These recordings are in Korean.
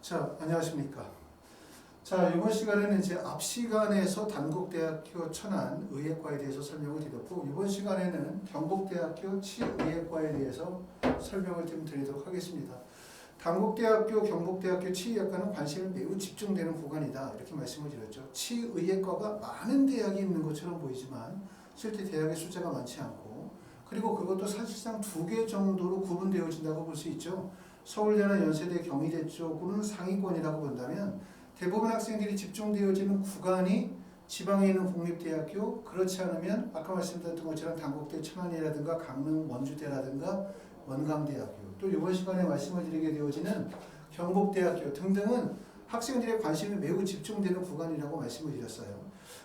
자, 안녕하십니까. 자, 이번 시간에는 이제 앞 시간에서 단국대학교 천안 의예과에 대해서 설명을 드렸고, 이번 시간에는 경북대학교 치의예과에 대해서 설명을 좀 드리도록 하겠습니다. 단국대학교, 경북대학교 치의예과는 관심이 매우 집중되는 구간이다, 이렇게 말씀을 드렸죠. 치의예과가 많은 대학이 있는 것처럼 보이지만 실제 대학의 숫자가 많지 않고, 그리고 그것도 사실상 2개 정도로 구분되어진다고 볼 수 있죠. 서울대나 연세대, 경희대 쪽으로는 상위권이라고 본다면 대부분 학생들이 집중되어지는 구간이 지방에 있는 국립대학교, 그렇지 않으면 아까 말씀드렸던 것처럼 단국대 천안이라든가 강릉 원주대라든가 원광대학교, 또 이번 시간에 말씀을 드리게 되어지는 경북대학교 등등은 학생들의 관심이 매우 집중되는 구간이라고 말씀을 드렸어요.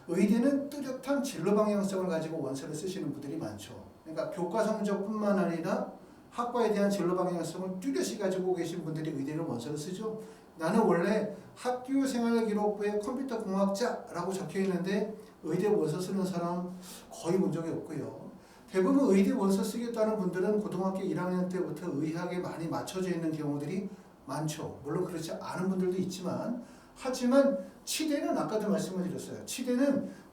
의대는 뚜렷한 진로 방향성을 가지고 원서를 쓰시는 분들이 많죠. 그러니까 교과 성적뿐만 아니라 학과에 대한 진로 방향성을 뚜렷이 가지고 계신 분들이 의대는 원서를 쓰죠. 나는 원래 학교생활기록부에 컴퓨터공학자라고 적혀 있는데 의대 원서 쓰는 사람 거의 본 적이 없고요. 대부분 의대 원서 쓰겠다는 분들은 고등학교 1학년 때부터 의학에 많이 맞춰져 있는 경우들이 많죠. 물론 그렇지 않은 분들도 있지만, 하지만 치대는 아까도 말씀을 드렸어요.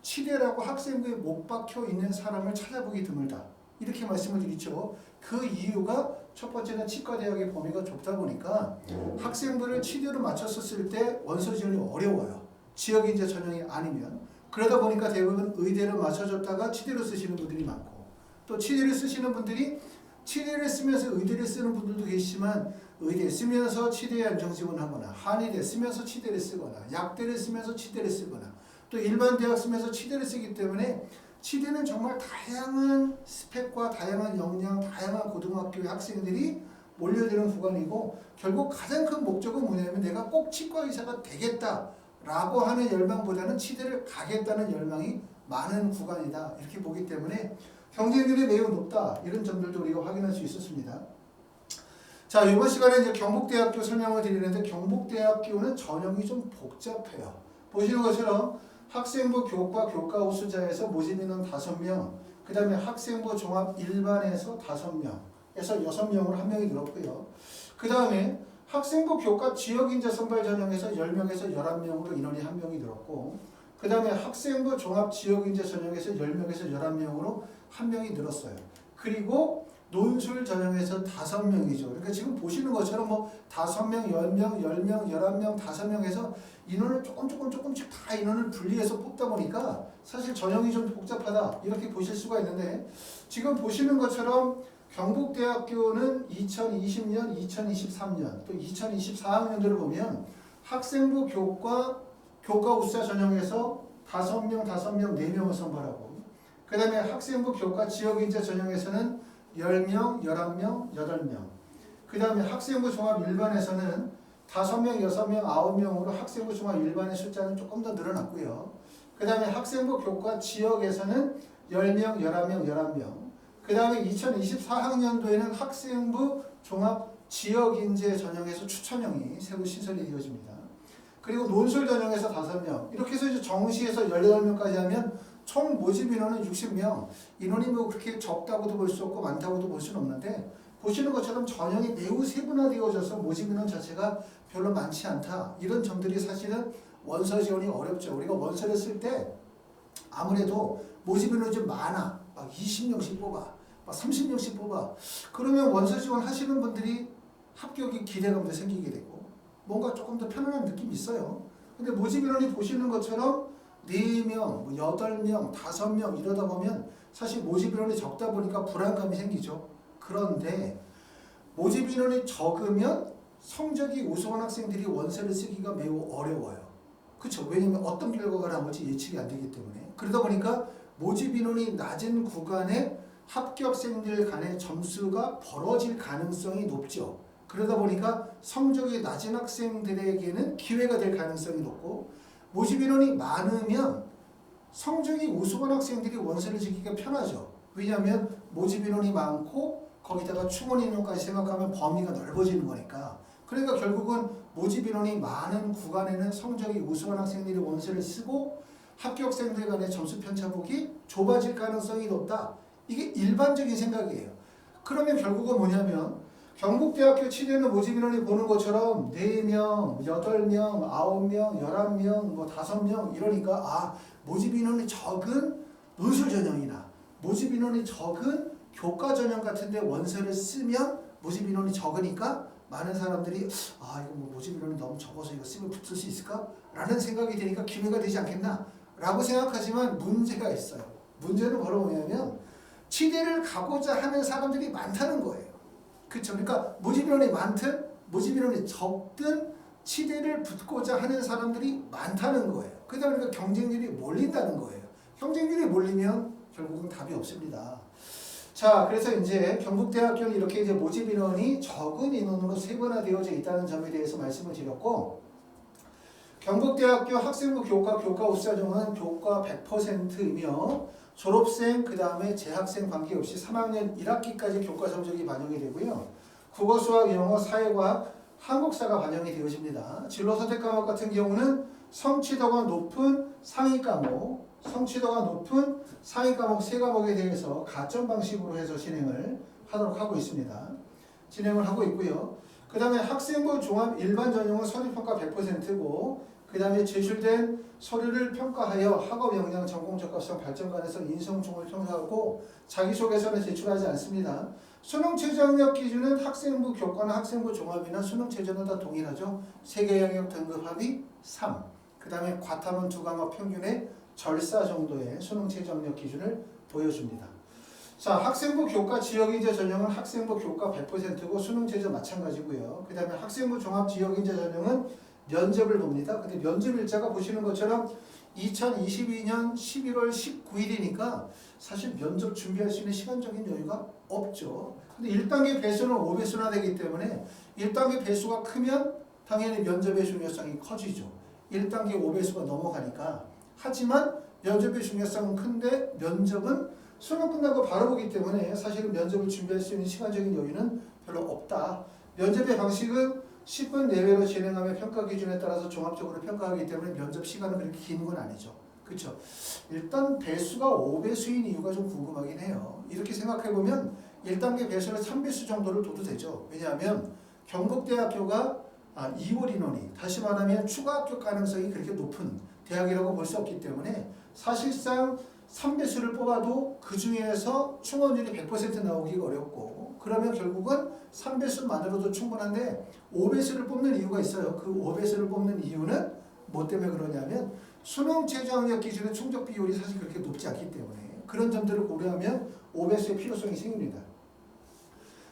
치대라고 학생부에 못 박혀 있는 사람을 찾아보기 드물다, 이렇게 말씀을 드리죠. 그 이유가 첫 번째는 치과대학의 범위가 좁다 보니까 학생부를 치대로 맞췄었을 때 원서 지원이 어려워요. 지역인재 전형이 아니면. 그러다 보니까 대부분 의대를 맞춰줬다가 치대로 쓰시는 분들이 많고, 또 치대를 쓰시는 분들이 치대를 쓰면서 의대를 쓰는 분들도 계시지만 의대 쓰면서 치대에 안정 지원하거나, 한의대 쓰면서 치대를 쓰거나, 약대를 쓰면서 치대를 쓰거나, 또 일반 대학 쓰면서 치대를 쓰기 때문에 치대는 정말 다양한 스펙과 다양한 역량, 다양한 고등학교의 학생들이 몰려드는 구간이고, 결국 가장 큰 목적은 뭐냐면 내가 꼭 치과 의사가 되겠다라고 하는 열망보다는 치대를 가겠다는 열망이 많은 구간이다, 이렇게 보기 때문에 경쟁률이 매우 높다, 이런 점들도 우리가 확인할 수 있었습니다. 자, 이번 시간에 이제 경북대학교 설명을 드리는데, 경북대학교는 전형이 좀 복잡해요. 보시는 것처럼 학생부 교과 교과 우수자에서 모집 인원 5명, 그 다음에 학생부 종합 일반에서 5명에서 6명으로 1명이 늘었고요. 그 다음에 학생부 교과 지역인재 선발 전형에서 10명에서 11명으로 인원이 1명이 늘었고, 그 다음에 학생부 종합 지역인재 전형에서 10명에서 11명으로 1명이 늘었어요. 그리고 논술 전형에서 5명이죠. 그러니까 지금 보시는 것처럼 5명, 10명, 10명, 11명, 5명에서 인원을 조금씩 다 인원을 분리해서 뽑다 보니까 사실 전형이 좀 복잡하다, 이렇게 보실 수가 있는데, 지금 보시는 것처럼 경북대학교는 2020년, 2023년, 또 2024학년도를 보면 학생부 교과 우수자 전형에서 5명, 4명을 선발하고, 그 다음에 학생부 교과 지역인재 전형에서는 10명, 11명, 8명, 그 다음에 학생부 종합 일반에서는 5명, 6명, 9명으로 학생부 종합 일반의 숫자는 조금 더 늘어났고요. 그 다음에 학생부 교과 지역에서는 10명, 11명, 11명, 그 다음에 2024학년도에는 학생부 종합 지역인재 전형에서 추천형이 새로 신설이 되어집니다. 그리고 논술 전형에서 5명, 이렇게 해서 이제 정시에서 18명까지 하면 총 모집 인원은 60명. 인원이 그렇게 적다고도 볼 수 없고 많다고도 볼 수는 없는데, 보시는 것처럼 전형이 매우 세분화되어져서 모집 인원 자체가 별로 많지 않다, 이런 점들이 사실은 원서 지원이 어렵죠. 우리가 원서를 쓸 때 아무래도 모집 인원이 좀 많아, 막 20명씩 뽑아, 막 30명씩 뽑아, 그러면 원서 지원 하시는 분들이 합격이 기대감도 생기게 되고 뭔가 조금 더 편안한 느낌이 있어요. 근데 모집 인원이 보시는 것처럼 4명, 8명, 5명 이러다 보면 사실 모집 인원이 적다 보니까 불안감이 생기죠. 그런데 모집 인원이 적으면 성적이 우수한 학생들이 원서를 쓰기가 매우 어려워요. 그렇죠? 왜냐면 어떤 결과가 나올지 예측이 안 되기 때문에. 그러다 보니까 모집 인원이 낮은 구간에 합격생들 간의 점수가 벌어질 가능성이 높죠. 그러다 보니까 성적이 낮은 학생들에게는 기회가 될 가능성이 높고, 모집 인원이 많으면 성적이 우수한 학생들이 원서를 짓기가 편하죠. 왜냐하면 모집 인원이 많고 거기다가 충원 인원까지 생각하면 범위가 넓어지는 거니까. 그러니까 결국은 모집 인원이 많은 구간에는 성적이 우수한 학생들이 원서를 쓰고 합격생들 간의 점수 편차폭이 좁아질 가능성이 높다. 이게 일반적인 생각이에요. 그러면 결국은 뭐냐면 경북대학교 치대는 모집인원이 보는 것처럼 4명, 8명, 9명, 11명, 뭐 5명 이러니까 아 모집인원이 적은 논술 전형이나 모집인원이 적은 교과 전형 같은데 원서를 쓰면 모집인원이 적으니까 많은 사람들이 아 이거 뭐 모집인원이 너무 적어서 이거 쓰면 붙을 수 있을까? 라는 생각이 드니까 기회가 되지 않겠나? 라고 생각하지만 문제가 있어요. 문제는 바로 뭐냐면 치대를 가고자 하는 사람들이 많다는 거예요. 그렇죠? 그러니까 모집인원이 많든 모집인원이 적든 치대를 붙고자 하는 사람들이 많다는 거예요. 그러다 보니까 경쟁률이 몰린다는 거예요. 경쟁률이 몰리면 결국은 답이 없습니다. 자, 그래서 이제 경북대학교는 이렇게 이제 모집 인원이 적은 인원으로 세분화되어져 있다는 점에 대해서 말씀을 드렸고, 경북대학교 학생부 교과 우수자정은 교과 100%이며 졸업생 그 다음에 재학생 관계없이 3학년 1학기까지 교과 성적이 반영이 되고요. 국어, 수학, 영어, 사회과학, 한국사가 반영이 되어집니다. 진로 선택 과목 같은 경우는 성취도가 높은 상위 과목 3과목에 대해서 가점 방식으로 해서 진행을 하도록 하고 있습니다. 진행을 하고 있고요. 그 다음에 학생부 종합 일반 전형은 서류평가 100%고 그 다음에 제출된 서류를 평가하여 학업 역량, 전공 적합성, 발전관에서 인성종을 평가하고 자기소개서는 제출하지 않습니다. 수능 최저학력 기준은 학생부 교과나 학생부 종합이나 수능 최저는 다 동일하죠. 3개 영역 등급 합이 3. 그 다음에 과탐은 2과목 평균의 절사 정도의 수능 최저학력 기준을 보여줍니다. 자, 학생부 교과 지역인재 전형은 학생부 교과 100%고 수능 최저 마찬가지고요. 그 다음에 학생부 종합 지역인재 전형은 면접을 봅니다. 근데 면접 일자가 보시는 것처럼 2022년 11월 19일이니까 사실 면접 준비할 수 있는 시간적인 여유가 없죠. 근데 1단계 배수는 5배수나 되기 때문에 1단계 배수가 크면 당연히 면접의 중요성이 커지죠. 1단계 5배수가 넘어가니까. 하지만 면접의 중요성은 큰데 면접은 수능 끝나고 바로 보기 때문에 사실은 면접을 준비할 수 있는 시간적인 여유는 별로 없다. 면접의 방식은 10분 내외로 진행하며 평가 기준에 따라서 종합적으로 평가하기 때문에 면접 시간은 그렇게 긴 건 아니죠. 그렇죠? 일단 배수가 5배수인 이유가 좀 궁금하긴 해요. 이렇게 생각해보면 1단계 배수는 3배수 정도를 둬도 되죠. 왜냐하면 경북대학교가 2월 인원이 다시 말하면 추가 합격 가능성이 그렇게 높은 대학이라고 볼 수 없기 때문에 사실상 3배수를 뽑아도 그 중에서 충원율이 100% 나오기가 어렵고 그러면 결국은 3배수만으로도 충분한데 5배수를 뽑는 이유가 있어요. 그 5배수를 뽑는 이유는 뭐 때문에 그러냐면 수능 최저학력 기준의 충족 비율이 사실 그렇게 높지 않기 때문에 그런 점들을 고려하면 5배수의 필요성이 생깁니다.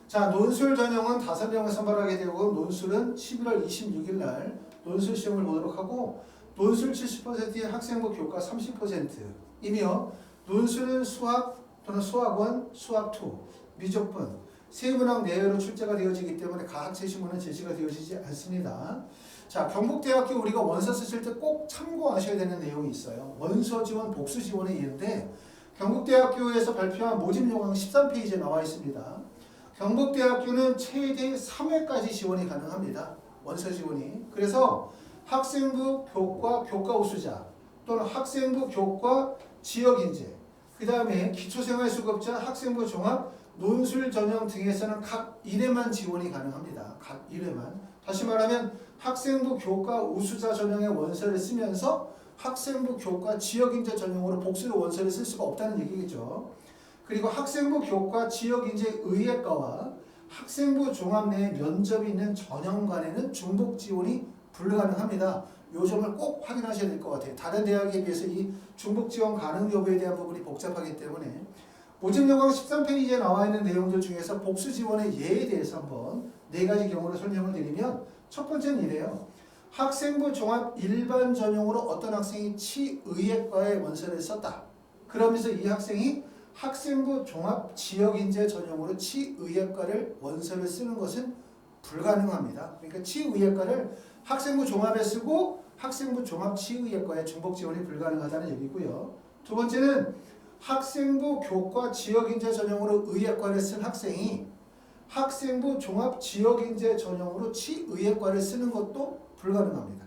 자, 논술 전형은 5명을 선발하게 되고 논술은 11월 26일 날 논술 시험을 보도록 하고 논술 70%의 학생부 교과 30%이며 논술은 수학 또는 수학원, 수학2, 미적분, 세문학 내외로 출제가 되어지기 때문에 각 학체 시문은 제시가 되어지지 않습니다. 자, 경북대학교 우리가 원서 쓰실 때 꼭 참고하셔야 되는 내용이 있어요. 원서 지원, 복수 지원의 예인데 경북대학교에서 발표한 모집 요강 13페이지에 나와 있습니다. 경북대학교는 최대 3회까지 지원이 가능합니다. 원서 지원이. 그래서 학생부 교과 우수자 또는 학생부 교과 지역인재 그 다음에 기초생활수급자 학생부 종합 논술 전형 등에서는 각 1회만 지원이 가능합니다. 각 1회만. 다시 말하면 학생부 교과 우수자 전형의 원서를 쓰면서 학생부 교과 지역인재 전형으로 복수로 원서를 쓸 수가 없다는 얘기겠죠. 그리고 학생부 교과 지역인재 의예과와 학생부 종합 내 면접이 있는 전형관에는 중복 지원이 불가능합니다. 이 점을 꼭 확인하셔야 될 것 같아요. 다른 대학에 비해서 이 중복 지원 가능 여부에 대한 부분이 복잡하기 때문에 모집 요강 13페이지에 나와 있는 내용들 중에서 복수 지원의 예에 대해서 한번 4가지 경우로 설명을 드리면 첫 번째는 이래요. 학생부 종합 일반 전형으로 어떤 학생이 치의예과에 원서를 썼다. 그러면서 이 학생이 학생부 종합 지역인재 전형으로 치의예과를 원서를 쓰는 것은 불가능합니다. 그러니까 치의예과를 학생부 종합에 쓰고 학생부 종합 치의예과에 중복 지원이 불가능하다는 얘기고요. 두 번째는 학생부 교과 지역인재 전형으로 의예과를 쓴 학생이 학생부 종합 지역인재 전형으로 치의예과를 쓰는 것도 불가능합니다.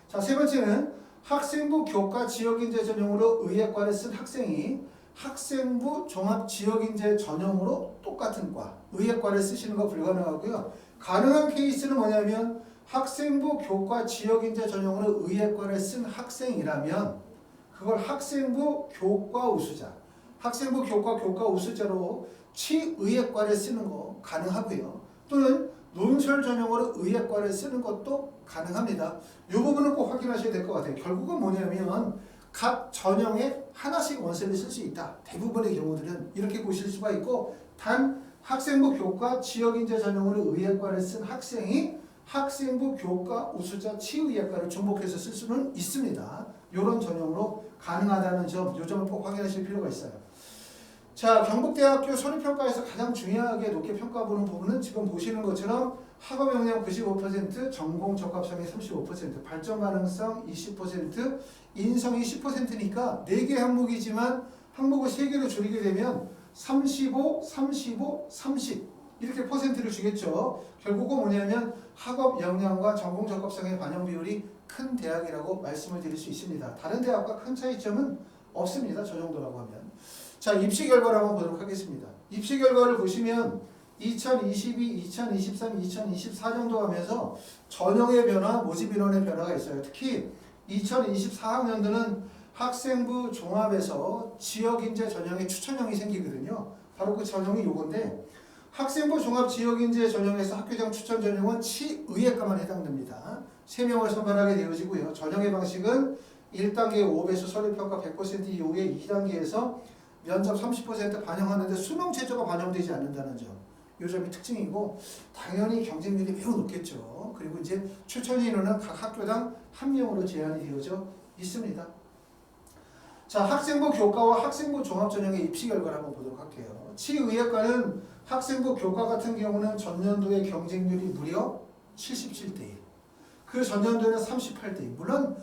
자, 세 번째는 학생부 교과 지역인재 전형으로 의예과를 쓴 학생이 학생부 종합지역인재 전형으로 똑같은 과, 의예과를 쓰시는 거 불가능하고요. 가능한 케이스는 뭐냐면 학생부 교과 지역인재 전형으로 의예과를 쓴 학생이라면 그걸 학생부 교과 우수자, 학생부 교과 우수자로 치의예과를 쓰는 거 가능하고요. 또는 논술 전형으로 의예과를 쓰는 것도 가능합니다. 이 부분은 꼭 확인하셔야 될 것 같아요. 결국은 뭐냐면 각 전형에 하나씩 원서를 쓸 수 있다. 대부분의 경우들은 이렇게 보실 수가 있고, 단 학생부 교과 지역인재 전형으로 의예과를 쓴 학생이 학생부 교과 우수자 치의예과를 중복해서 쓸 수는 있습니다. 이런 전형으로 가능하다는 점, 이 점을 꼭 확인하실 필요가 있어요. 자, 경북대학교 소리평가에서 가장 중요하게 높게 평가보는 부분은 지금 보시는 것처럼 학업 역량 95%, 전공 적합성이 35%, 발전 가능성 20%, 인성이 10%니까 4개 항목이지만 항목을 3개로 줄이게 되면 35, 35, 30 이렇게 퍼센트를 주겠죠. 결국은 뭐냐면 학업 역량과 전공 적합성의 반영 비율이 큰 대학이라고 말씀을 드릴 수 있습니다. 다른 대학과 큰 차이점은 없습니다. 저 정도라고 하면. 자, 입시 결과를 한번 보도록 하겠습니다. 입시 결과를 보시면 2022, 2023, 2024 정도 하면서 전형의 변화, 모집 인원의 변화가 있어요. 특히 2024학년도는 학생부 종합에서 지역인재 전형의 추천형이 생기거든요. 바로 그 전형이 요건데, 학생부 종합 지역인재 전형에서 학교장 추천 전형은 치의예과만 해당됩니다. 3명을 선발하게 되어지고요. 전형의 방식은 1단계 5배수 서류평가 100% 이후에 2단계에서 면접 30% 반영하는데 수능 최저가 반영되지 않는다는 점. 이 점이 특징이고, 당연히 경쟁률이 매우 높겠죠. 그리고 이제 추천 인원은 각 학교당 1명으로 제한이 되어져 있습니다. 자, 학생부 교과와 학생부 종합 전형의 입시 결과를 한번 보도록 할게요. 치의예과는 학생부 교과 같은 경우는 전년도의 경쟁률이 무려 77대1. 그 전년도에는 38대1. 물론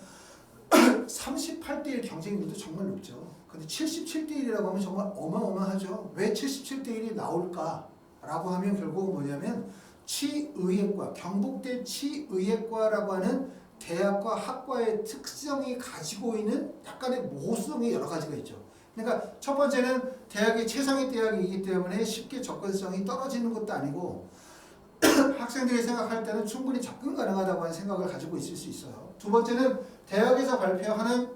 38대1 경쟁률도 정말 높죠. 근데 77대1이라고 하면 정말 어마어마하죠. 왜 77대1이 나올까라고 하면 결국은 뭐냐면 치의예과, 경북대 치의예과라고 하는 대학과 학과의 특성이 가지고 있는 약간의 모성이 여러 가지가 있죠. 그러니까 첫 번째는 대학이 최상위 대학이기 때문에 쉽게 접근성이 떨어지는 것도 아니고 학생들이 생각할 때는 충분히 접근 가능하다고 하는 생각을 가지고 있을 수 있어요. 두 번째는 대학에서 발표하는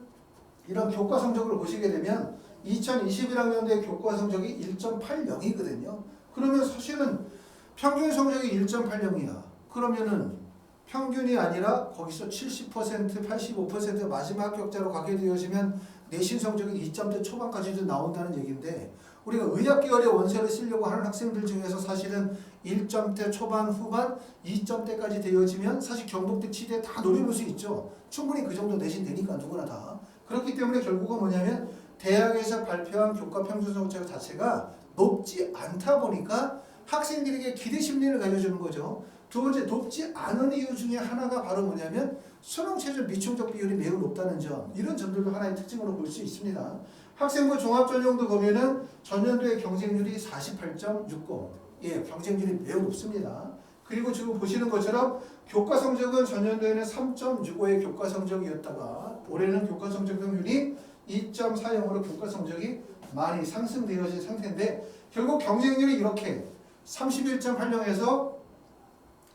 이런 교과 성적을 보시게 되면 2021학년도의 교과 성적이 1.80이거든요. 그러면 사실은 평균 성적이 1.80이야. 그러면은 평균이 아니라 거기서 70%, 85% 마지막 합격자로 가게 되어지면 내신 성적이 2점대 초반까지도 나온다는 얘기인데, 우리가 의학 계열의 원서를 쓰려고 하는 학생들 중에서 사실은 1점대 초반, 후반, 2점대까지 되어지면 사실 경북대, 치대 다 노려볼 수 있죠. 충분히 그 정도 내신 되니까 누구나 다. 그렇기 때문에 결국은 뭐냐면 대학에서 발표한 교과 평균 성적 자체가 높지 않다 보니까 학생들에게 기대 심리를 가져주는 거죠. 두 번째, 높지 않은 이유 중에 하나가 바로 뭐냐면 수능 최저 미충족 비율이 매우 높다는 점, 이런 점들도 하나의 특징으로 볼 수 있습니다. 학생부 종합전형도 보면은 전년도의 경쟁률이 48.60, 예, 경쟁률이 매우 높습니다. 그리고 지금 보시는 것처럼 교과 성적은 전년도에는 3.65의 교과 성적이었다가 올해는 교과 성적 평균이 2.40으로 교과 성적이 많이 상승되어진 상태인데, 결국 경쟁률이 이렇게 31.80에서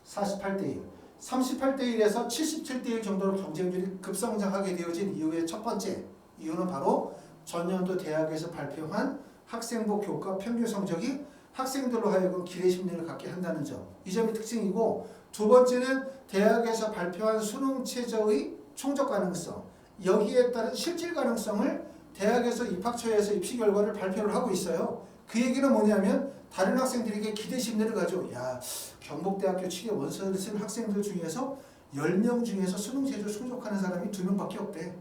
48대1, 38대1에서 77대1 정도로 경쟁률이 급성장하게 되어진 이유의 첫 번째 이유는 바로 전년도 대학에서 발표한 학생부 교과 평균 성적이 학생들로 하여금 기대 심리를 갖게 한다는 점, 이 점이 특징이고, 두 번째는 대학에서 발표한 수능 최저의 충족 가능성, 여기에 따른 실질 가능성을 대학에서 입학처에서 입시 결과를 발표를 하고 있어요. 그 얘기는 뭐냐면 다른 학생들에게 기대 심리를 가지고, 야, 경북대학교 치대 원서를 쓴 학생들 중에서 10명 중에서 수능 최저 충족하는 사람이 2명밖에 없대.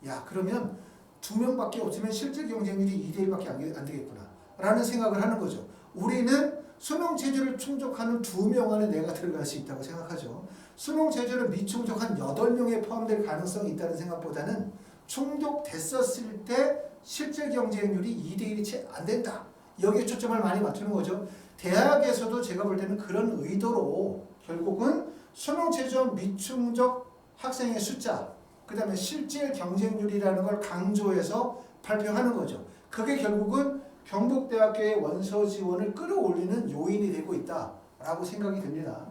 야, 그러면 2명밖에 없으면 실질 경쟁률이 2대1밖에 안 되겠구나 라는 생각을 하는 거죠. 우리는 수능 최저를 충족하는 2명 안에 내가 들어갈 수 있다고 생각하죠. 수능 최저를 미충족한 8명에 포함될 가능성이 있다는 생각보다는 충족됐었을 때 실질 경쟁률이 2대1이 채 안 된다, 여기에 초점을 많이 맞추는 거죠. 대학에서도 제가 볼 때는 그런 의도로 결국은 수능 최저 미충족 학생의 숫자, 그 다음에 실질 경쟁률이라는 걸 강조해서 발표하는 거죠. 그게 결국은 경북대학교의 원서 지원을 끌어올리는 요인이 되고 있다라고 생각이 듭니다.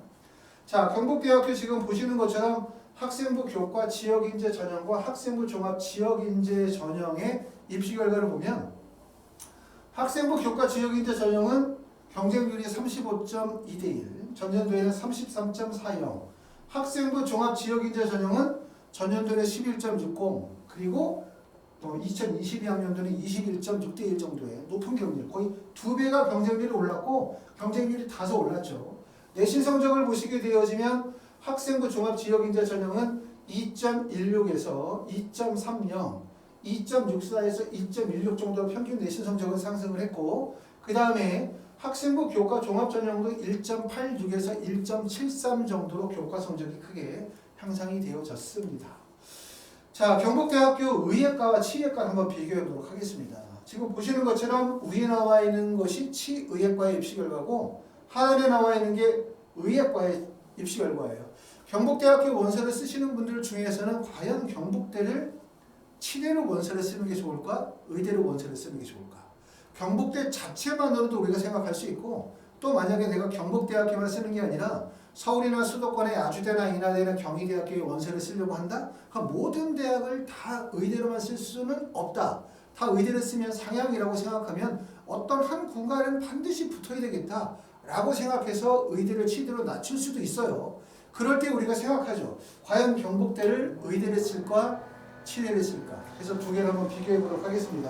자, 경북대학교 지금 보시는 것처럼 학생부 교과 지역인재 전형과 학생부 종합 지역인재 전형의 입시 결과를 보면 학생부 교과 지역인재 전형은 경쟁률이 35.2대 1, 전년도에는 33.40, 학생부 종합 지역인재 전형은 전년도에 11.60, 그리고 2022학년도는 21.6대 1 정도의 높은 경쟁률, 거의 2배가 경쟁률이 올랐고 경쟁률이 다소 올랐죠. 내신 성적을 보시게 되어지면 학생부 종합 지역인재 전형은 2.16에서 2.30, 2.64에서 2.16 정도 평균 내신 성적은 상승을 했고, 그 다음에 학생부 교과 종합 전형도 1.86에서 1.73 정도로 교과 성적이 크게 향상이 되어졌습니다. 자, 경북대학교 의예과와 치의예과를 한번 비교해 보도록 하겠습니다. 지금 보시는 것처럼 위에 나와 있는 것이 치의예과의 입시 결과고 하단에 나와 있는 게 의예과의 입시 결과예요. 경북대학교 원서를 쓰시는 분들 중에서는 과연 경북대를 치대로 원서를 쓰는 게 좋을까? 의대로 원서를 쓰는 게 좋을까? 경북대 자체만으로도 우리가 생각할 수 있고, 또 만약에 내가 경북대학교만 쓰는 게 아니라 서울이나 수도권의 아주대나 인하대나 경희대학교의 원서를 쓰려고 한다? 그럼 모든 대학을 다 의대로만 쓸 수는 없다. 다 의대를 쓰면 상향이라고 생각하면 어떤 한 군가는 반드시 붙어야 되겠다 라고 생각해서 의대를 치대로 낮출 수도 있어요. 그럴 때 우리가 생각하죠. 과연 경북대를 의대를 쓸까? 치대를 쓸까? 그래서 두 개를 한번 비교해 보도록 하겠습니다.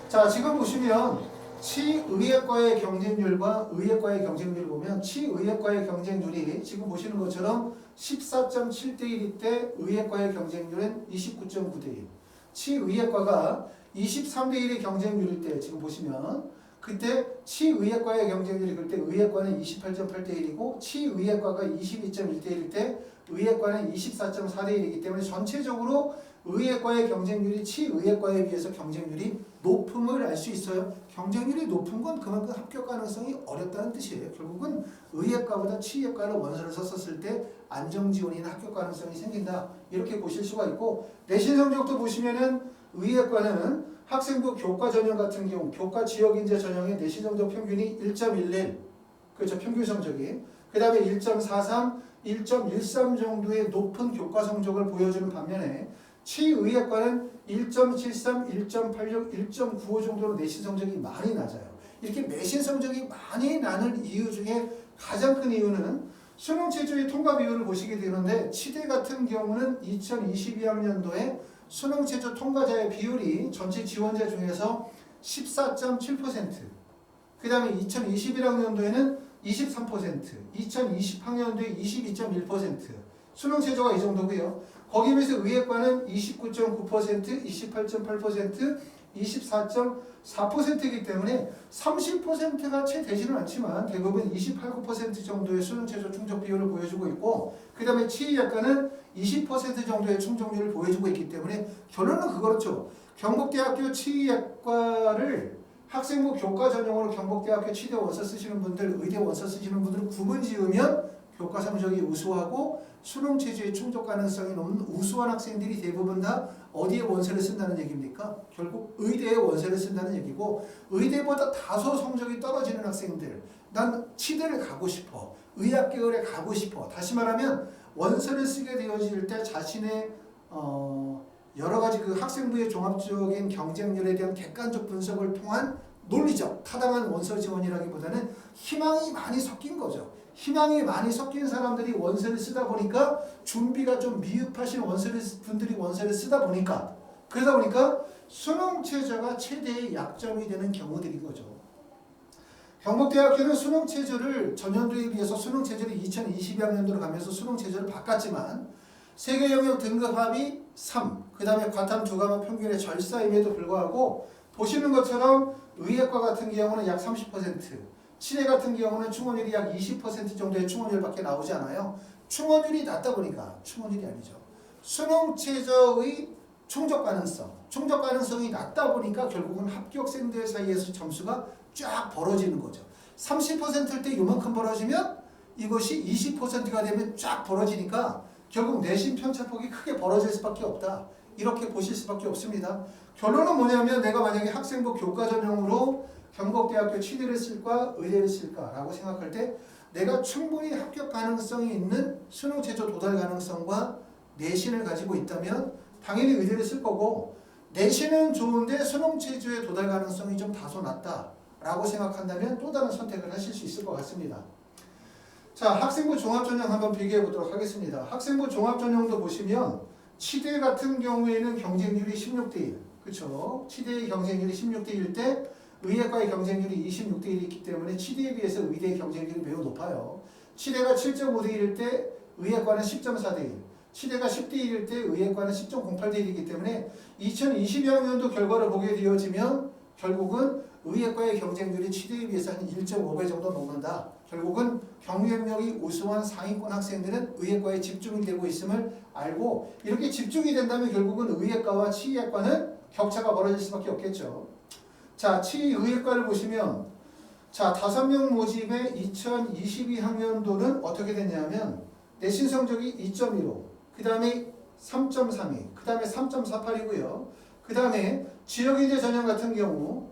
자, 지금 보시면 치의예과의 경쟁률과 의예과의 경쟁률을 보면 치의예과의 경쟁률이 지금 보시는 것처럼 14.7대 1일 때 의예과의 경쟁률은 29.9대 1. 치의예과가 23대 1의 경쟁률일 때 지금 보시면 그때 치의예과의 경쟁률이 그때 의예과는 28.8대 1이고 치의예과가 22.1대 1일 때 의예과는 24.4대 1이기 때문에 전체적으로 의예과의 경쟁률이 치의예과에 비해서 경쟁률이 높음을 알 수 있어요. 경쟁률이 높은 건 그만큼 합격 가능성이 어렵다는 뜻이에요. 결국은 의예과보다 치의예과를 원서를 썼을 때 안정지원이나 합격 가능성이 생긴다. 이렇게 보실 수가 있고, 내신 성적도 보시면은 의예과는 학생부 교과 전형 같은 경우 교과 지역인재 전형의 내신 성적 평균이 1.11, 그렇죠, 평균 성적이. 그 다음에 1.43, 1.13 정도의 높은 교과 성적을 보여주는 반면에 치의예과는 1.73, 1.86, 1.95 정도로 내신 성적이 많이 낮아요. 이렇게 내신 성적이 많이 나는 이유 중에 가장 큰 이유는 수능 최저의 통과 비율을 보시게 되는데, 치대 같은 경우는 2022학년도에 수능 최저 통과자의 비율이 전체 지원자 중에서 14.7%, 그 다음에 2021학년도에는 23%, 2020학년도에 22.1%, 수능 최저가 이 정도고요. 거기에 비해서 의예과는 29.9%, 28.8%, 24.4%이기 때문에 30%가 채 되지는 않지만 대부분 28, 9% 정도의 수능 최저 충족 비율을 보여주고 있고, 그 다음에 치의예과는 20% 정도의 충족률을 보여주고 있기 때문에 결론은 그렇죠. 경북대학교 치의예과를 학생부 교과 전형으로 경북대학교 치대 원서 쓰시는 분들, 의대 원서 쓰시는 분들은 구분 지으면 교과 성적이 우수하고 수능 체제의 충족 가능성이 높은 우수한 학생들이 대부분 다 어디에 원서를 쓴다는 얘기입니까? 결국 의대에 원서를 쓴다는 얘기고, 의대보다 다소 성적이 떨어지는 학생들, 난 치대를 가고 싶어, 의학 계열에 가고 싶어, 다시 말하면 원서를 쓰게 되어질 때 자신의 여러 가지 그 학생부의 종합적인 경쟁률에 대한 객관적 분석을 통한 논리적 타당한 원서 지원이라기보다는 희망이 많이 섞인 거죠. 희망이 많이 섞인 사람들이 원서를 쓰다 보니까 준비가 좀 미흡하신 분들이 원서를 쓰다 보니까, 그러다 보니까 수능 최저가 최대의 약점이 되는 경우들인 거죠. 경북대학교는 수능 최저를 전년도에 비해서 수능 최저를 2022학년도로 가면서 수능 최저를 바꿨지만 세계 영역 등급 합이 3, 그 다음에 과탐 두 과목 평균의 절사임에도 불구하고 보시는 것처럼 의예과 같은 경우는 약 30%, 치대 같은 경우는 충원율이 약 20% 정도의 충원율밖에 나오지 않아요. 충원율이 낮다 보니까, 충원율이 아니죠, 수능 최저의 충족 가능성이 낮다 보니까 결국은 합격생들 사이에서 점수가 쫙 벌어지는 거죠. 30%일 때 이만큼 벌어지면 이것이 20%가 되면 쫙 벌어지니까 결국 내신 편차폭이 크게 벌어질 수밖에 없다. 이렇게 보실 수밖에 없습니다. 결론은 뭐냐면 내가 만약에 학생부 교과 전형으로 경북대학교 치대를 쓸까 의대를 쓸까라고 생각할 때 내가 충분히 합격 가능성이 있는 수능 최저 도달 가능성과 내신을 가지고 있다면 당연히 의대를 쓸 거고, 내신은 좋은데 수능 최저의 도달 가능성이 좀 다소 낮다라고 생각한다면 또 다른 선택을 하실 수 있을 것 같습니다. 자, 학생부 종합전형 한번 비교해 보도록 하겠습니다. 학생부 종합전형도 보시면 치대 같은 경우에는 경쟁률이 16대 1, 그렇죠? 치대의 경쟁률이 16대 1 때 의예과의 경쟁률이 26대 1이 있기 때문에 치대에 비해서 의대의 경쟁률이 매우 높아요. 치대가 7.5대 1일 때 의예과는 10.4대 1, 치대가 10대 1일 때 의예과는 10.08대 1이기 때문에 2022학년도 결과를 보게 되어지면 결국은 의예과의 경쟁률이 치대에 비해서 한 1.5배 정도 넘는다. 결국은 경쟁력이 우수한 상위권 학생들은 의예과에 집중이 되고 있음을 알고, 이렇게 집중이 된다면 결국은 의예과와 치의학과는 격차가 벌어질 수밖에 없겠죠. 자, 치의학과를 보시면 자, 5명 모집의 2022학년도는 어떻게 됐냐면 내신 성적이 2.15, 그 다음에 3.32, 그 다음에 3.48이고요. 그 다음에 지역인재 전형 같은 경우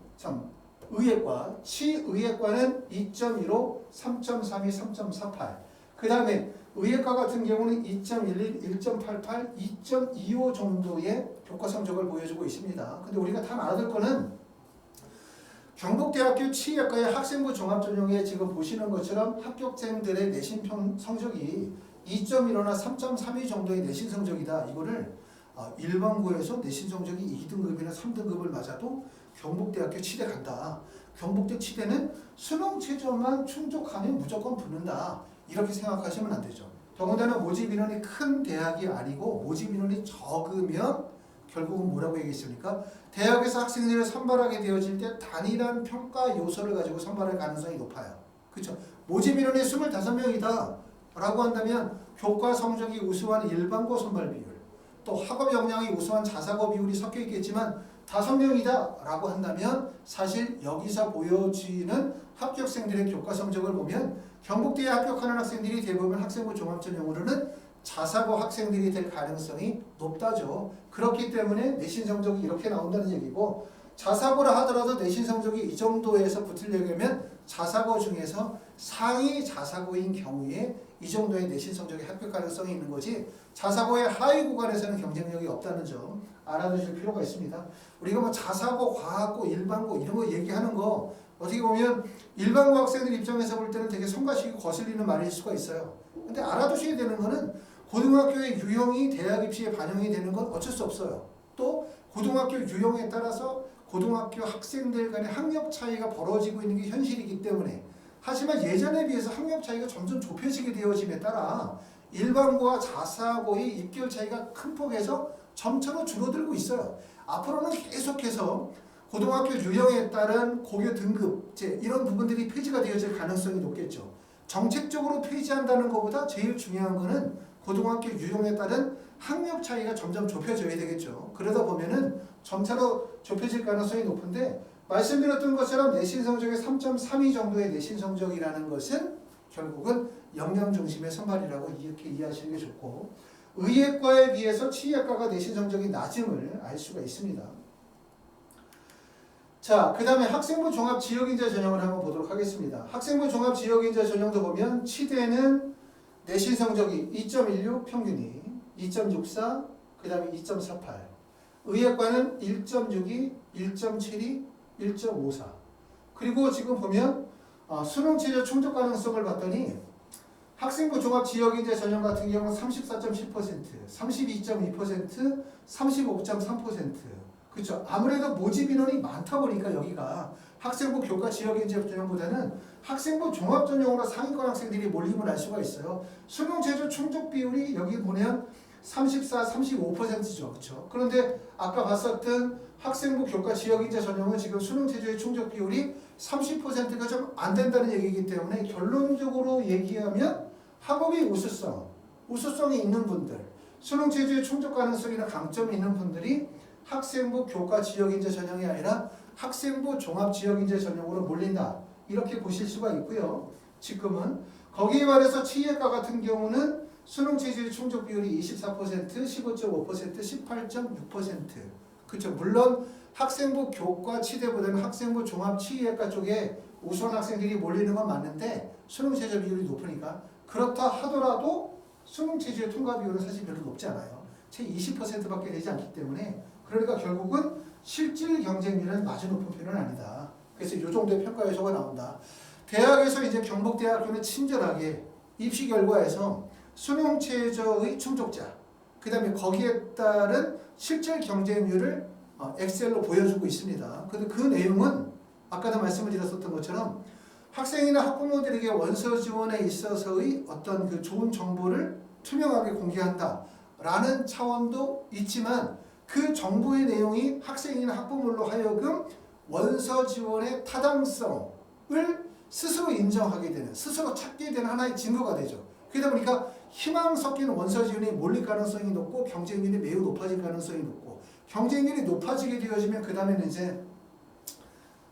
의예과, 치의학과는 2.15, 3.32, 3.48. 그 다음에 의예과 같은 경우는 2.11, 1.88, 2.25 정도의 교과 성적을 보여주고 있습니다. 근데 우리가 다 알아둘 거는 경북대학교 치의학과의 학생부 종합전형에 지금 보시는 것처럼 합격생들의 내신 성적이 2.15나 3.32 정도의 내신 성적이다. 이거를 일반고에서 내신 성적이 2등급이나 3등급을 맞아도 경북대학교 치대 간다. 경북대 치대는 수능 최저만 충족하면 무조건 붙는다. 이렇게 생각하시면 안 되죠. 더군다나 모집 인원이 큰 대학이 아니고 모집 인원이 적으면 결국은 뭐라고 얘기했습니까? 대학에서 학생들을 선발하게 되어질 때 단일한 평가 요소를 가지고 선발할 가능성이 높아요. 그렇죠? 모집 인원이 25명이다 라고 한다면 교과 성적이 우수한 일반고 선발 비율, 또 학업 역량이 우수한 자사고 비율이 섞여 있겠지만 5명이다 라고 한다면 사실 여기서 보여지는 합격생들의 교과 성적을 보면 경북대에 합격하는 학생들이 대부분 학생부 종합전형으로는 자사고 학생들이 될 가능성이 높다죠. 그렇기 때문에 내신 성적이 이렇게 나온다는 얘기고, 자사고라 하더라도 내신 성적이 이 정도에서 붙으려면 자사고 중에서 상위 자사고인 경우에 이 정도의 내신 성적이 합격 가능성이 있는 거지, 자사고의 하위 구간에서는 경쟁력이 없다는 점 알아두실 필요가 있습니다. 우리가 뭐 자사고, 과학고, 일반고 이런 거 얘기하는 거 어떻게 보면 일반고 학생들 입장에서 볼 때는 되게 성가시고 거슬리는 말일 수가 있어요. 근데 알아두셔야 되는 거는 고등학교의 유형이 대학 입시에 반영이 되는 건 어쩔 수 없어요. 또 고등학교 유형에 따라서 고등학교 학생들 간의 학력 차이가 벌어지고 있는 게 현실이기 때문에, 하지만 예전에 비해서 학력 차이가 점점 좁혀지게 되어짐에 따라 일반고와 자사고의 입결 차이가 큰 폭에서 점차로 줄어들고 있어요. 앞으로는 계속해서 고등학교 유형에 따른 고교 등급제 이런 부분들이 폐지가 되어질 가능성이 높겠죠. 정책적으로 폐지한다는 것보다 제일 중요한 거는 고등학교 유형에 따른 학력 차이가 점점 좁혀져야 되겠죠. 그러다 보면은 점차로 좁혀질 가능성이 높은데, 말씀드렸던 것처럼 내신 성적의 3.32 정도의 내신 성적이라는 것은 결국은 역량 중심의 선발이라고 이렇게 이해하시는 게 좋고, 의예과에 비해서 치의학과가 내신 성적이 낮음을 알 수가 있습니다. 자, 그 다음에 학생부 종합 지역인재 전형을 한번 보도록 하겠습니다. 학생부 종합 지역인재 전형도 보면 치대는 내신 성적이 2.16 평균이 2.64, 그 다음에 2.48. 의예과는 1.62, 1.72, 1.54. 그리고 지금 보면 수능 최저 충족 가능성을 봤더니 학생부 종합 지역인재 전형 같은 경우는 34.10%, 32.2%, 35.3%. 그렇죠. 아무래도 모집 인원이 많다 보니까 여기가 학생부 교과 지역인재 전형보다는 학생부 종합 전형으로 상위권 학생들이 몰림을 할 수가 있어요. 수능 최저 충족 비율이 여기 보면 34, 35%죠. 그렇죠. 그런데 아까 봤었던 학생부 교과 지역인재 전형은 지금 수능 최저의 충족 비율이 30%가 좀 안 된다는 얘기이기 때문에 결론적으로 얘기하면 학업의 우수성이 있는 분들, 수능 최저의 충족 가능성이나 강점이 있는 분들이 학생부 교과 지역인재 전형이 아니라 학생부 종합 지역인재 전형으로 몰린다. 이렇게 보실 수가 있고요. 지금은 거기에 반해서 치의학과 같은 경우는 수능 체질 충족 비율이 24%, 15.5%, 18.6%. 그렇죠. 물론 학생부 교과 치대보다는 학생부 종합 치의학과 쪽에 우수한 학생들이 몰리는 건 맞는데 수능 최저 비율이 높으니까 그렇다 하더라도 수능 체질 통과 비율은 사실 별로 높지 않아요. 채 20%밖에 되지 않기 때문에 그러니까 결국은 실질 경쟁률은 마주 높은 편은 아니다. 그래서 이 정도의 평가 요소가 나온다. 대학에서 이제 경북대학교는 친절하게 입시 결과에서 수능 최저의 충족자, 그 다음에 거기에 따른 실질 경쟁률을 엑셀로 보여주고 있습니다. 근데 그 내용은 아까도 말씀을 드렸었던 것처럼 학생이나 학부모들에게 원서 지원에 있어서의 어떤 그 좋은 정보를 투명하게 공개한다라는 차원도 있지만 그 정보의 내용이 학생이나 학부모로 하여금 원서 지원의 타당성을 스스로 인정하게 되는, 스스로 찾게 되는 하나의 증거가 되죠. 그러다 보니까 희망 섞인 원서 지원이 몰릴 가능성이 높고 경쟁률이 매우 높아질 가능성이 높고 경쟁률이 높아지게 되어지면 그 다음에는 이제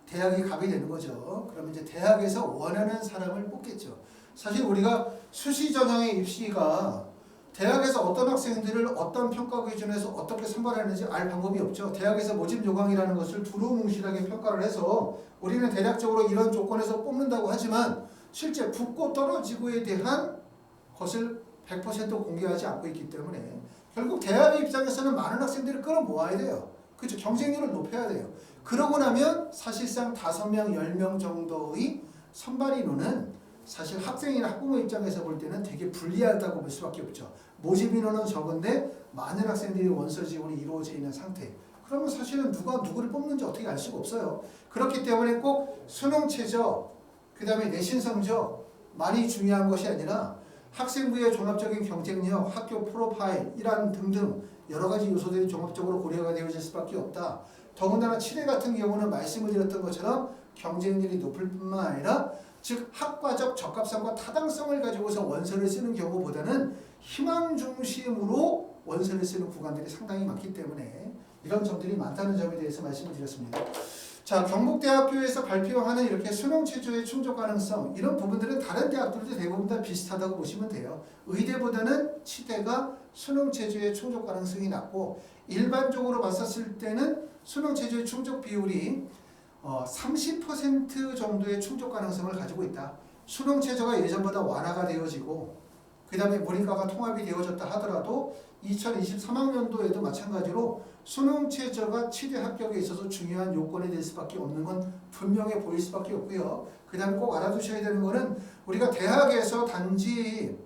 대학이 가게 되는 거죠. 그러면 이제 대학에서 원하는 사람을 뽑겠죠. 사실 우리가 수시 전형의 입시가 대학에서 어떤 학생들을 어떤 평가 기준에서 어떻게 선발하는지 알 방법이 없죠. 대학에서 모집 요강이라는 것을 두루뭉실하게 평가를 해서 우리는 대략적으로 이런 조건에서 뽑는다고 하지만 실제 붙고 떨어지고에 대한 것을 100% 공개하지 않고 있기 때문에 결국 대학의 입장에서는 많은 학생들을 끌어모아야 돼요. 그렇죠. 경쟁률을 높여야 돼요. 그러고 나면 사실상 5명, 10명 정도의 선발 인원은 사실 학생이나 학부모 입장에서 볼 때는 되게 불리하다고 볼 수밖에 없죠. 모집 인원은 적은데 많은 학생들이 원서 지원이 이루어져 있는 상태. 그러면 사실은 누가 누구를 뽑는지 어떻게 알 수가 없어요. 그렇기 때문에 꼭 수능 최저, 그 다음에 내신 성적만이 중요한 것이 아니라 학생부의 종합적인 경쟁력, 학교 프로파일, 이란 등등 여러 가지 요소들이 종합적으로 고려가 되어질 수밖에 없다. 더군다나 치대 같은 경우는 말씀을 드렸던 것처럼 경쟁률이 높을 뿐만 아니라 즉 학과적 적합성과 타당성을 가지고서 원서를 쓰는 경우보다는 희망 중심으로 원서를 쓰는 구간들이 상당히 많기 때문에 이런 점들이 많다는 점에 대해서 말씀을 드렸습니다. 자, 경북대학교에서 발표하는 이렇게 수능 최저의 충족 가능성 이런 부분들은 다른 대학들도 대부분 다 비슷하다고 보시면 돼요. 의대보다는 치대가 수능 최저의 충족 가능성이 낮고 일반적으로 봤었을 때는 수능 최저의 충족 비율이 30% 정도의 충족 가능성을 가지고 있다. 수능 최저가 예전보다 완화가 되어지고 그 다음에 모의고사가 통합이 되어졌다 하더라도 2023학년도에도 마찬가지로 수능 최저가 치대 합격에 있어서 중요한 요건이 될 수밖에 없는 건 분명해 보일 수밖에 없고요. 그 다음에 꼭 알아두셔야 되는 거는 우리가 대학에서 단지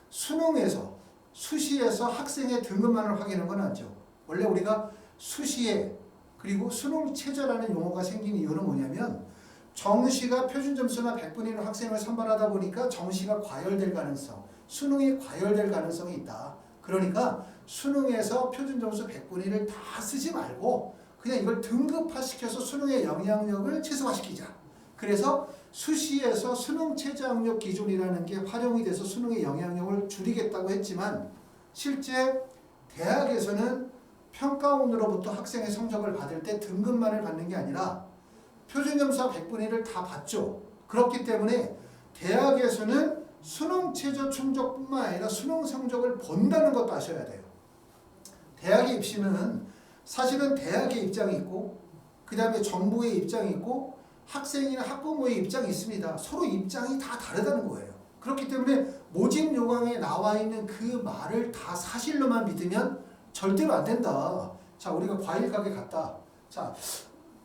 수능에서 수시에서 학생의 등급만을 확인하는 건 아니죠. 원래 우리가 수시에 그리고 수능 최저라는 용어가 생긴 이유는 뭐냐면 정시가 표준 점수나 100분의 1 학생을 선발하다 보니까 정시가 과열될 가능성, 수능이 과열될 가능성이 있다. 그러니까 수능에서 표준 점수 100분의 1을 다 쓰지 말고 그냥 이걸 등급화시켜서 수능의 영향력을 최소화시키자. 그래서 수시에서 수능 최저 학력 기준이라는 게 활용이 돼서 수능의 영향력을 줄이겠다고 했지만 실제 대학에서는 평가원으로부터 학생의 성적을 받을 때 등급만을 받는 게 아니라 표준점수와 100분의 1을 다 받죠. 그렇기 때문에 대학에서는 수능 최저 충족뿐만 아니라 수능 성적을 본다는 것도 아셔야 돼요. 대학의 입시는 사실은 대학의 입장이 있고 그 다음에 정부의 입장이 있고 학생이나 학부모의 입장이 있습니다. 서로 입장이 다 다르다는 거예요. 그렇기 때문에 모집 요강에 나와 있는 그 말을 다 사실로만 믿으면 절대로 안 된다. 자, 우리가 과일 가게 갔다. 자,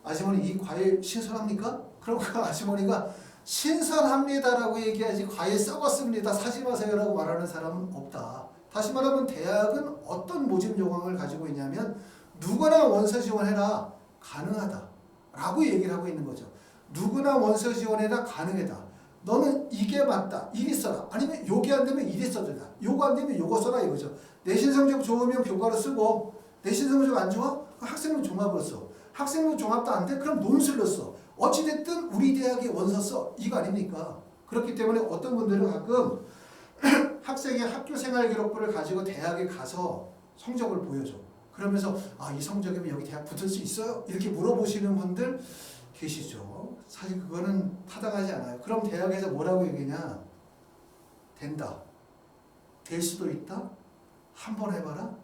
아주머니 이 과일 신선합니까? 그럼 그 아주머니가 신선합니다라고 얘기하지 과일 썩었습니다. 사지 마세요라고 말하는 사람은 없다. 다시 말하면 대학은 어떤 모집 요강을 가지고 있냐면 누구나 원서 지원해라. 가능하다. 라고 얘기를 하고 있는 거죠. 누구나 원서 지원해라. 가능하다. 너는 이게 맞다. 이리 써라. 아니면 요게 안 되면 이리 써라. 요거 안 되면 요거 써라 이거죠. 내신 성적 좋으면 교과로 쓰고 내신 성적 안 좋아? 학생부 종합으로 써. 학생부 종합도 안 돼? 그럼 논술로 써. 어찌됐든 우리 대학에 원서 써. 이거 아닙니까? 그렇기 때문에 어떤 분들은 가끔 학생의 학교생활 기록부를 가지고 대학에 가서 성적을 보여줘. 그러면서 이 성적이면 여기 대학 붙을 수 있어요? 이렇게 물어보시는 분들 계시죠. 사실 그거는 타당하지 않아요. 그럼 대학에서 뭐라고 얘기냐? 된다. 될 수도 있다. 한번 해봐라.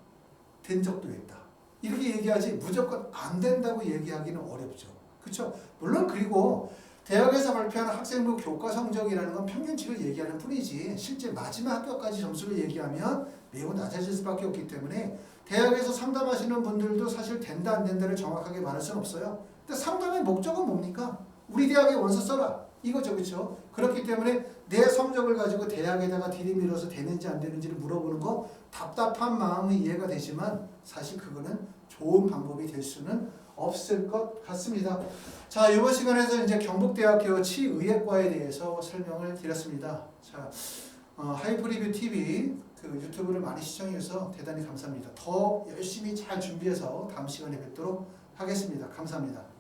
된 적도 있다. 이렇게 얘기하지 무조건 안 된다고 얘기하기는 어렵죠. 그렇죠? 물론 그리고 대학에서 발표하는 학생부 교과 성적이라는 건 평균치를 얘기하는 뿐이지 실제 마지막 학교까지 점수를 얘기하면 매우 낮아질 수밖에 없기 때문에 대학에서 상담하시는 분들도 사실 된다 안 된다를 정확하게 말할 수는 없어요. 근데 상담의 목적은 뭡니까? 우리 대학에 원서 써라. 이거죠. 그렇죠? 그렇기 때문에 내 성적을 가지고 대학에다가 들이밀어서 되는지 안 되는지를 물어보는 거 답답한 마음이 이해가 되지만 사실 그거는 좋은 방법이 될 수는 없을 것 같습니다. 자, 이번 시간에서 이제 경북대학교 치의학과에 대해서 설명을 드렸습니다. 자, 하이프리뷰 TV 그 유튜브를 많이 시청해 주셔서 대단히 감사합니다. 더 열심히 잘 준비해서 다음 시간에 뵙도록 하겠습니다. 감사합니다.